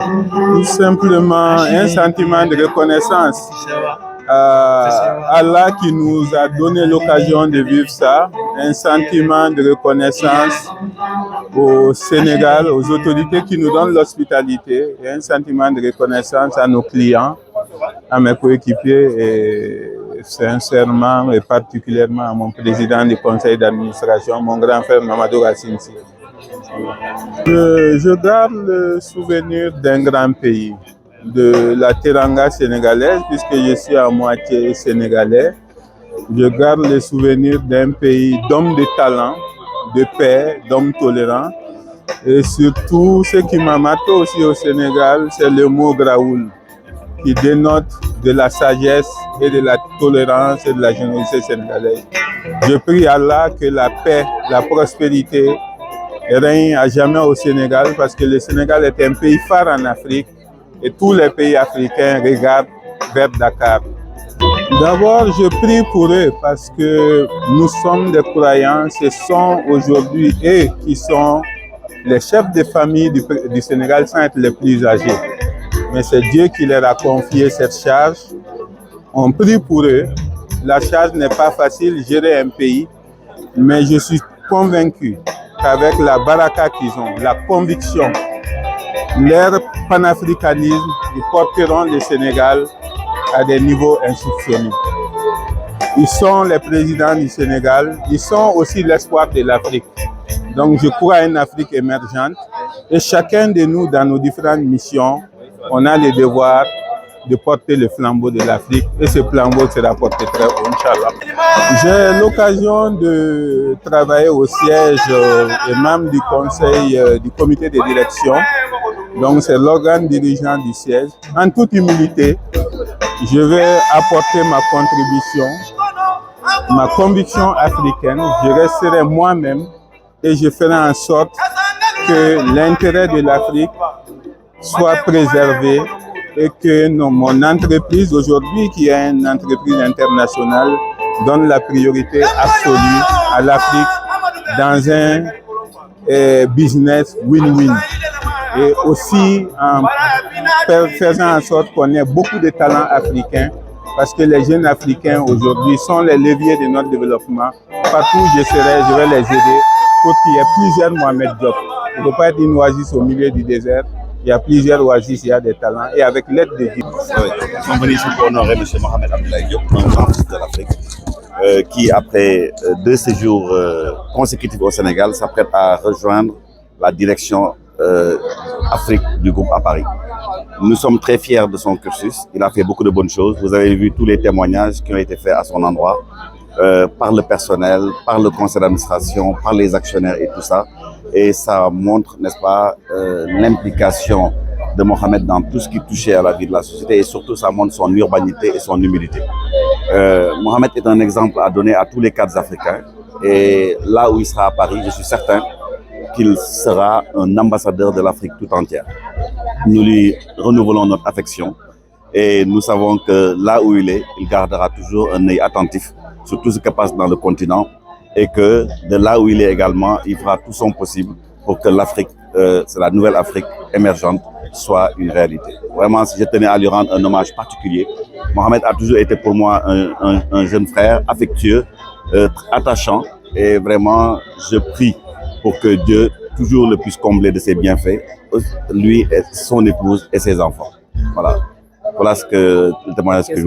Tout simplement un sentiment de reconnaissance à Allah qui nous a donné l'occasion de vivre ça, un sentiment de reconnaissance au Sénégal, aux autorités qui nous donnent l'hospitalité, et un sentiment de reconnaissance à nos clients, à mes coéquipiers et sincèrement et particulièrement à mon président du conseil d'administration, mon grand frère Mamadou Racine Sy. Je garde le souvenir d'un grand pays, de la Teranga sénégalaise, puisque je suis à moitié sénégalais. Je garde le souvenir d'un pays d'hommes de talent, de paix, d'hommes tolérants. Et surtout, ce qui m'a marqué aussi au Sénégal, c'est le mot Graoul, qui dénote de la sagesse et de la tolérance et de la générosité sénégalaise. Je prie Allah que la paix, la prospérité règne à jamais au Sénégal, parce que le Sénégal est un pays phare en Afrique et tous les pays africains regardent vers Dakar. D'abord, je prie pour eux parce que nous sommes des croyants. Ce sont aujourd'hui eux qui sont les chefs de famille du Sénégal sans être les plus âgés. Mais c'est Dieu qui leur a confié cette charge. On prie pour eux. La charge n'est pas facile, gérer un pays, mais je suis convaincu qu'avec la baraka qu'ils ont, la conviction, leur panafricanisme, ils porteront le Sénégal à des niveaux insoupçonnés. Ils sont les présidents du Sénégal, ils sont aussi l'espoir de l'Afrique. Donc je crois à une Afrique émergente et chacun de nous, dans nos différentes missions, on a le devoir de porter le flambeau de l'Afrique et ce flambeau sera porté très haut, Inch'Allah. J'ai l'occasion de travailler au siège et membre du conseil du comité de direction. Donc c'est l'organe dirigeant du siège. En toute humilité, je vais apporter ma contribution, ma conviction africaine. Je resterai moi-même et je ferai en sorte que l'intérêt de l'Afrique soit préservé et que mon entreprise aujourd'hui, qui est une entreprise internationale, donne la priorité absolue à l'Afrique dans un business win-win. Et aussi en faisant en sorte qu'on ait beaucoup de talents africains, parce que les jeunes africains aujourd'hui sont les leviers de notre développement. Partout où je serai, je vais les aider pour qu'il y ait plusieurs Mohamed Diop. Il ne faut pas être une oasis au milieu du désert. Il y a plusieurs oasis, il y a des talents. Et avec l'aide de Dieu. Nous sommes venus ici pour honorer M. Mohamed Abdoulaye Diop, un grand fils de l'Afrique, qui, après 2 séjours consécutifs au Sénégal, s'apprête à rejoindre la direction Afrique du groupe à Paris. Nous sommes très fiers de son cursus. Il a fait beaucoup de bonnes choses. Vous avez vu tous les témoignages qui ont été faits à son endroit, par le personnel, par le conseil d'administration, par les actionnaires et tout ça. Et ça montre, n'est-ce pas, l'implication de Mohamed dans tout ce qui touchait à la vie de la société, et surtout ça montre son urbanité et son humilité. Mohamed est un exemple à donner à tous les cadres africains, et là où il sera à Paris, je suis certain qu'il sera un ambassadeur de l'Afrique tout entière. Nous lui renouvelons notre affection et nous savons que là où il est, il gardera toujours un œil attentif sur tout ce qui passe dans le continent, et que de là où il est également, il fera tout son possible pour que l'Afrique, c'est la nouvelle Afrique émergente, soit une réalité. Vraiment, si je tenais à lui rendre un hommage particulier, Mohamed a toujours été pour moi un jeune frère affectueux, attachant, et vraiment, je prie pour que Dieu toujours le puisse combler de ses bienfaits, lui, et son épouse et ses enfants. Voilà, voilà le témoignage que je